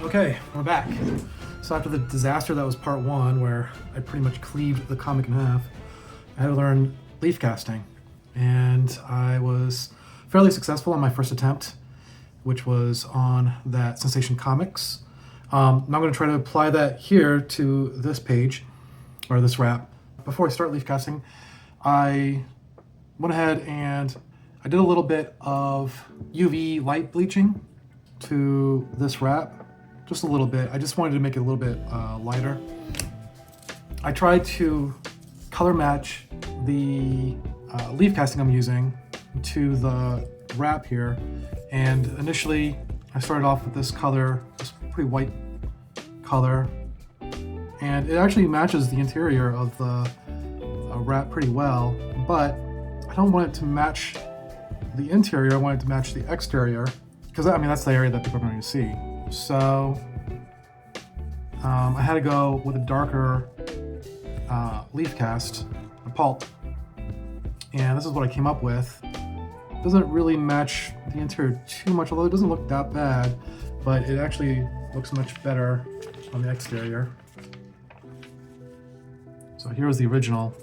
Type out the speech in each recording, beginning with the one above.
Okay, we're back. So after the disaster that was part one, where I pretty much cleaved the comic in half, I had to learn leaf casting. And I was fairly successful on my first attempt, which was on that Sensation Comics. Now I'm going to try to apply that here to this page, or this wrap. Before I start leaf casting, I went ahead and I did a little bit of UV light bleaching to this wrap. Just a little bit. I just wanted to make it a little bit lighter. I tried to color match the leaf casting I'm using to the wrap here, and initially I started off with this color, this pretty white color, and it actually matches the interior of the wrap pretty well, but I don't want it to match the interior, I want it to match the exterior, because I mean that's the area that people are going to see. So I had to go with a darker leaf cast, a pulp, and this is what I came up with. It doesn't really match the interior too much, although it doesn't look that bad, but it actually looks much better on the exterior. So here's the original,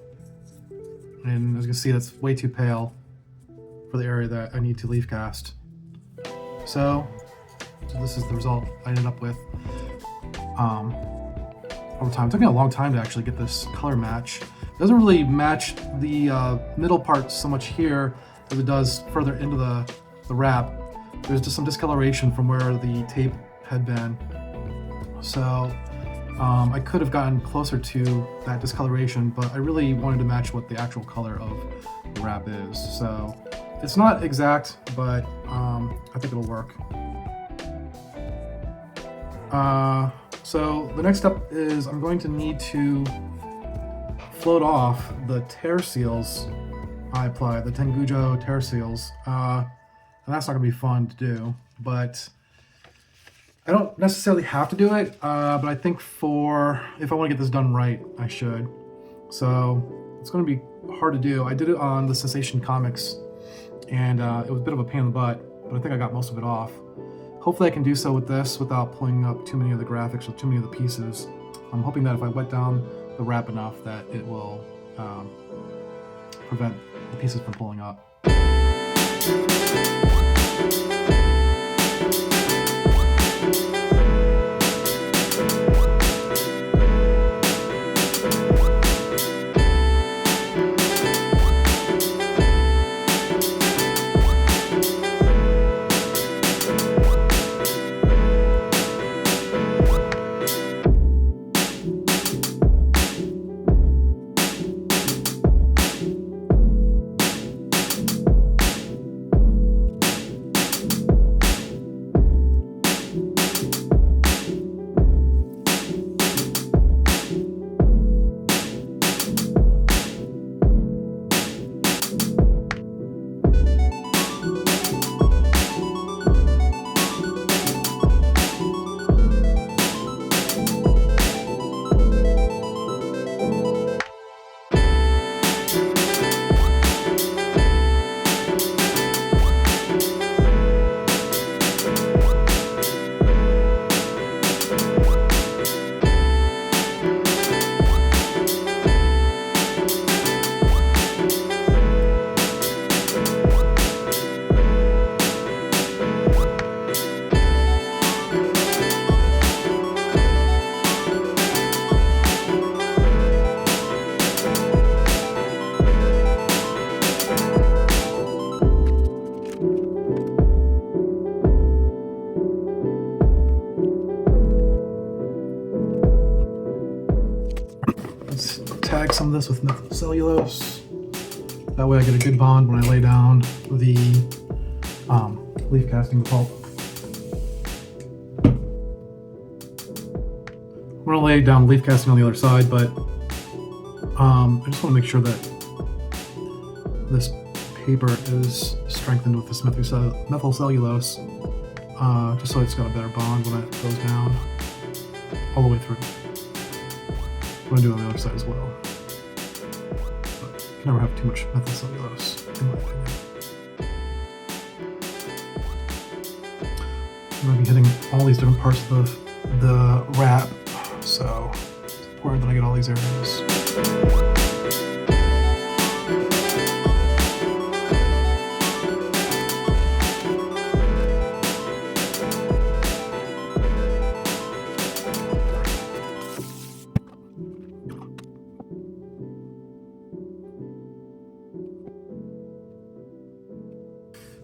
and as you can see, that's way too pale for the area that I need to leaf cast. So this is the result I ended up with over time. It took me a long time to actually get this color match. It doesn't really match the middle part so much here as it does further into the wrap. There's just some discoloration from where the tape had been. So I could have gotten closer to that discoloration, but I really wanted to match what the actual color of the wrap is. So it's not exact, but I think it'll work. So the next step is I'm going to need to float off the tear seals I applied, the Tengujo tear seals. And that's not going to be fun to do, but I don't necessarily have to do it, but I think if I want to get this done right, I should. So it's going to be hard to do. I did it on the Sensation Comics, and it was a bit of a pain in the butt, but I think I got most of it off. Hopefully I can do so with this without pulling up too many of the graphics or too many of the pieces. I'm hoping that if I wet down the wrap enough that it will prevent the pieces from pulling up. Tag some of this with methyl cellulose. That way I get a good bond when I lay down the leaf casting pulp. I'm going to lay down leaf casting on the other side, but I just want to make sure that this paper is strengthened with this methyl cellulose, just so it's got a better bond when it goes down all the way through. I'm going to do it on the other side as well. But you can never have too much methyl cellulose, in my opinion. I'm going to be hitting all these different parts of the the wrap, so it's important that I get all these areas.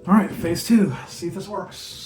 All right, phase 2, see if this works.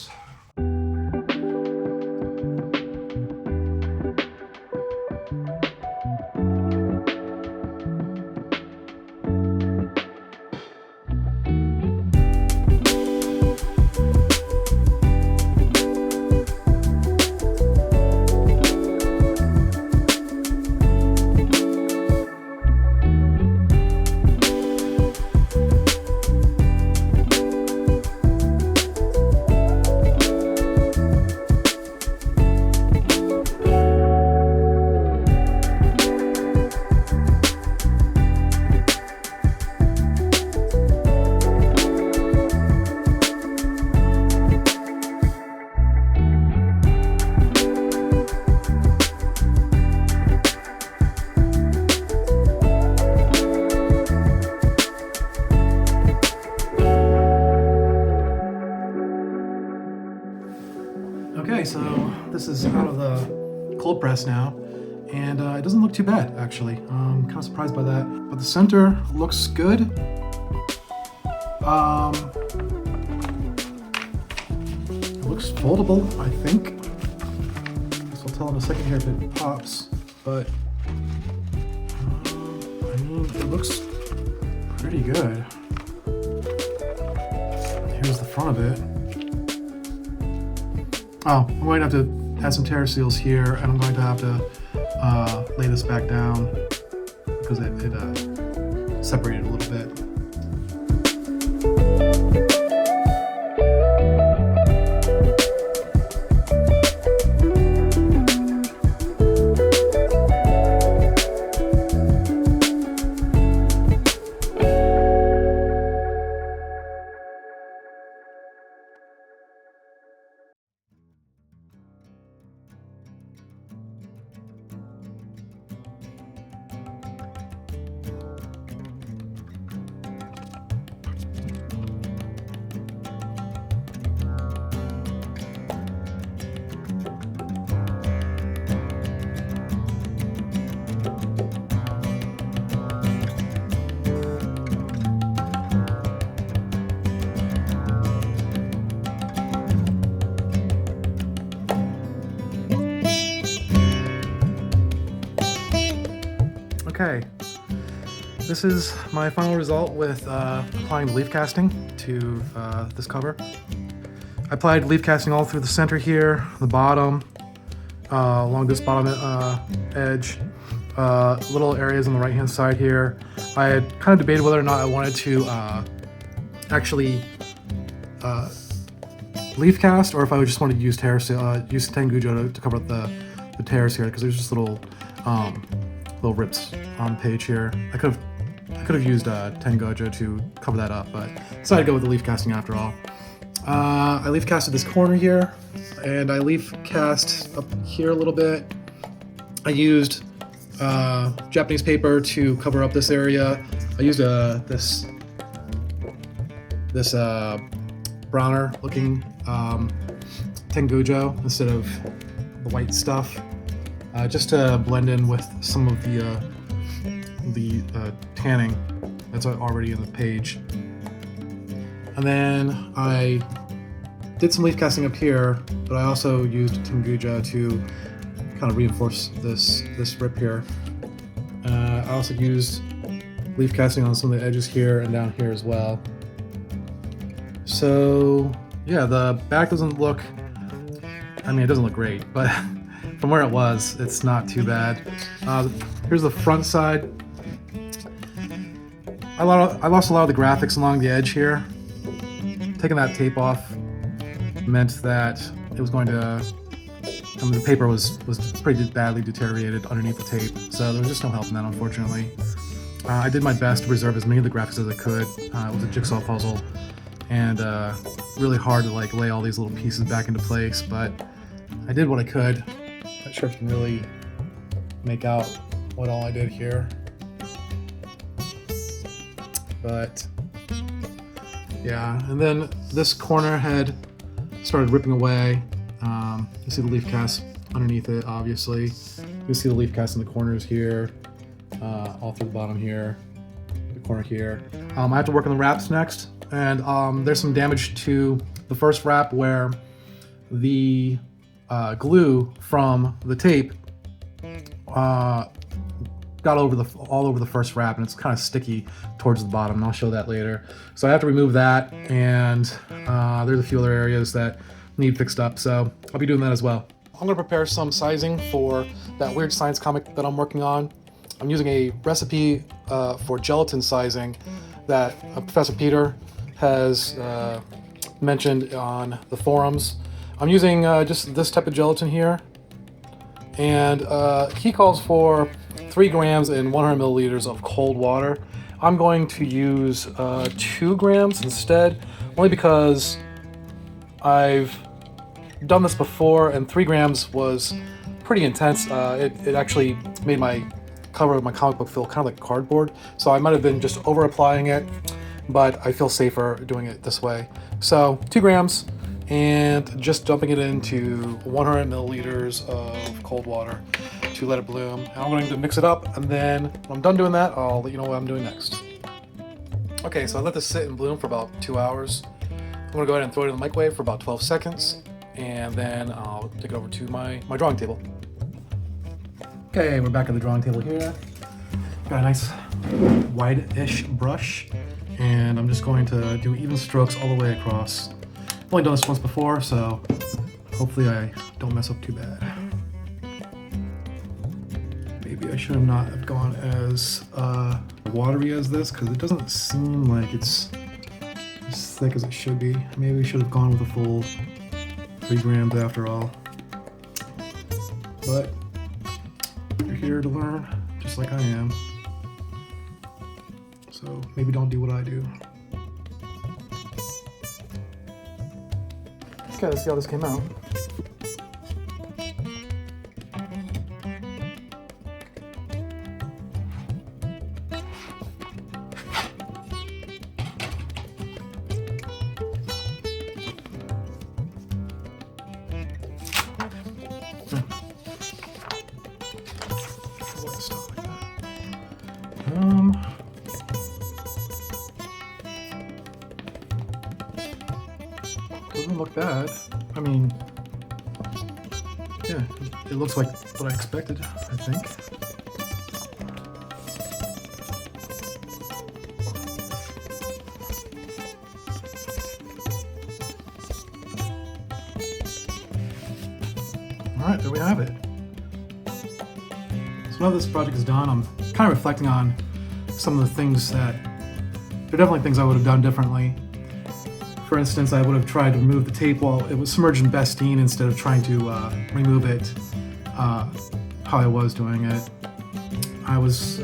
Okay, so this is out of the cold press now, and it doesn't look too bad, actually. I'm kind of surprised by that. But the center looks good. It looks foldable, I think. Guess I'll tell in a second here if it pops, but I mean, it looks pretty good. Here's the front of it. Oh, I'm going to have to add some tear seals here, and I'm going to have to lay this back down because it separated a little bit. Okay, this is my final result with applying the leaf casting to this cover. I applied leaf casting all through the center here, the bottom, along this bottom edge, little areas on the right hand side here. I had kind of debated whether or not I wanted to actually leaf cast, or if I just wanted to use use Tengujo to cover up the tears here, because there's just little rips on the page here. I could have used Tengujo to cover that up, but decided to go with the leaf casting after all. I leaf casted this corner here, and I leaf cast up here a little bit. I used Japanese paper to cover up this area. I used this browner looking Tengujo instead of the white stuff, just to blend in with some of the tanning that's already in the page. And then I did some leaf casting up here, but I also used Tengujo to kind of reinforce this rip here. I also used leaf casting on some of the edges here and down here as well. So yeah, the back doesn't look, I mean, it doesn't look great, but from where it was, it's not too bad. Here's the front side. I lost a lot of the graphics along the edge here. Taking that tape off meant that it was going to, I mean, the paper was pretty badly deteriorated underneath the tape, so there was just no help in that, unfortunately. I did my best to preserve as many of the graphics as I could. It was a jigsaw puzzle, and really hard to lay all these little pieces back into place, but I did what I could. Not sure if you can really make out what all I did here, but yeah. And then this corner had started ripping away. You see the leaf cast underneath it, obviously. You can see the leaf cast in the corners here, all through the bottom here, the corner here. I have to work on the wraps next, and there's some damage to the first wrap where the glue from the tape got all over the first wrap, and it's kind of sticky towards the bottom, and I'll show that later. So I have to remove that, and there's a few other areas that need fixed up, so I'll be doing that as well. I'm going to prepare some sizing for that weird science comic that I'm working on. I'm using a recipe for gelatin sizing that Professor Peter has mentioned on the forums. I'm using just this type of gelatin here, and he calls for 3 grams in 100 milliliters of cold water. I'm going to use 2 grams instead, only because I've done this before and 3 grams was pretty intense. It actually made my cover of my comic book feel kind of like cardboard, so I might have been just over applying it, but I feel safer doing it this way. So 2 grams and just dumping it into 100 milliliters of cold water to let it bloom. And I'm going to mix it up, and then when I'm done doing that, I'll let you know what I'm doing next. Okay, so I let this sit and bloom for about 2 hours. I'm going to go ahead and throw it in the microwave for about 12 seconds, and then I'll take it over to my drawing table. Okay, we're back at the drawing table here. Got a nice wide-ish brush, and I'm just going to do even strokes all the way across. I've only done this once before, so hopefully I don't mess up too bad. Maybe I should have not have gone as watery as this, because it doesn't seem like it's as thick as it should be. Maybe we should have gone with a full 3 grams after all. But you're here to learn, just like I am. So maybe don't do what I do. Okay, let's see how this came out. Doesn't look bad. I mean, yeah, it looks like what I expected, I think. Alright, there we have it. So now this project is done, I'm kind of reflecting on some of the things that, there are definitely things I would have done differently. For instance, I would have tried to remove the tape while it was submerged in Bestine instead of trying to remove it how I was doing it. I was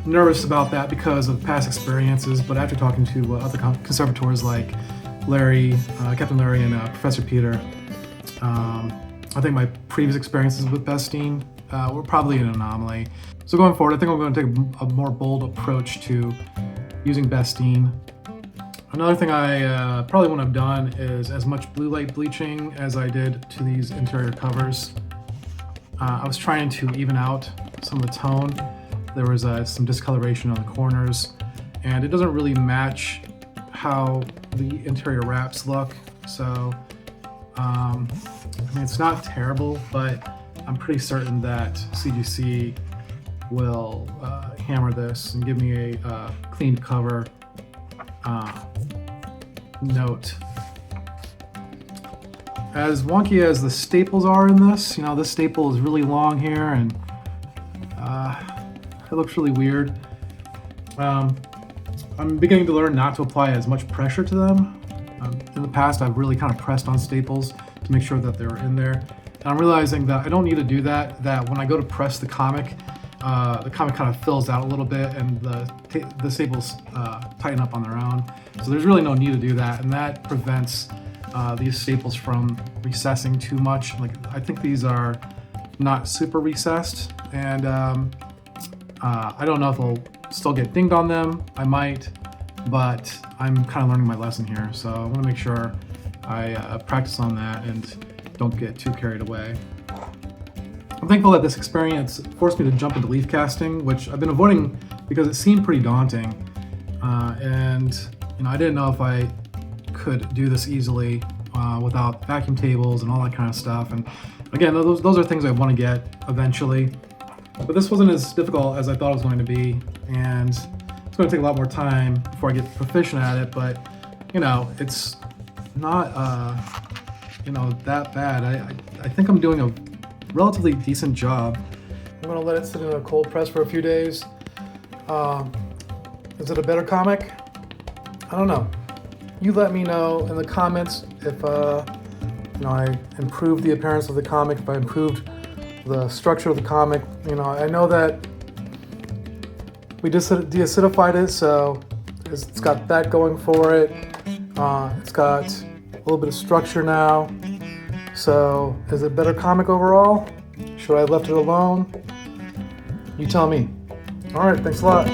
nervous about that because of past experiences, but after talking to other conservators like Larry, Captain Larry, and Professor Peter, I think my previous experiences with Bestine were probably an anomaly. So going forward, I think I'm going to take a more bold approach to using Bestine. Another thing I probably wouldn't have done is as much blue light bleaching as I did to these interior covers. I was trying to even out some of the tone. There was some discoloration on the corners, and it doesn't really match how the interior wraps look. So, I mean, it's not terrible, but I'm pretty certain that CGC will hammer this and give me a cleaned cover note. As wonky as the staples are in this, you know, this staple is really long here, and it looks really weird. I'm beginning to learn not to apply as much pressure to them. In the past, I've really kind of pressed on staples to make sure that they're in there. And I'm realizing that I don't need to do that, that when I go to press the comic kind of fills out a little bit, and the staples tighten up on their own. So there's really no need to do that, and that prevents these staples from recessing too much. Like, I think these are not super recessed, and I don't know if I'll still get dinged on them. I might, but I'm kind of learning my lesson here, so I want to make sure I practice on that and don't get too carried away. I'm thankful that this experience forced me to jump into leaf casting, which I've been avoiding because it seemed pretty daunting, and I didn't know if I could do this easily without vacuum tables and all that kind of stuff. And again, those are things I want to get eventually, but this wasn't as difficult as I thought it was going to be, and it's going to take a lot more time before I get proficient at it. But it's not that bad. I think I'm doing a relatively decent job. I'm going to let it sit in a cold press for a few days. Is it a better comic? I don't know. You let me know in the comments if I improved the appearance of the comic, if I improved the structure of the comic. I know that we just deacidified it, so it's got that going for it. It's got a little bit of structure now. So is it a better comic overall? Should I have left it alone? You tell me. All right, thanks a lot.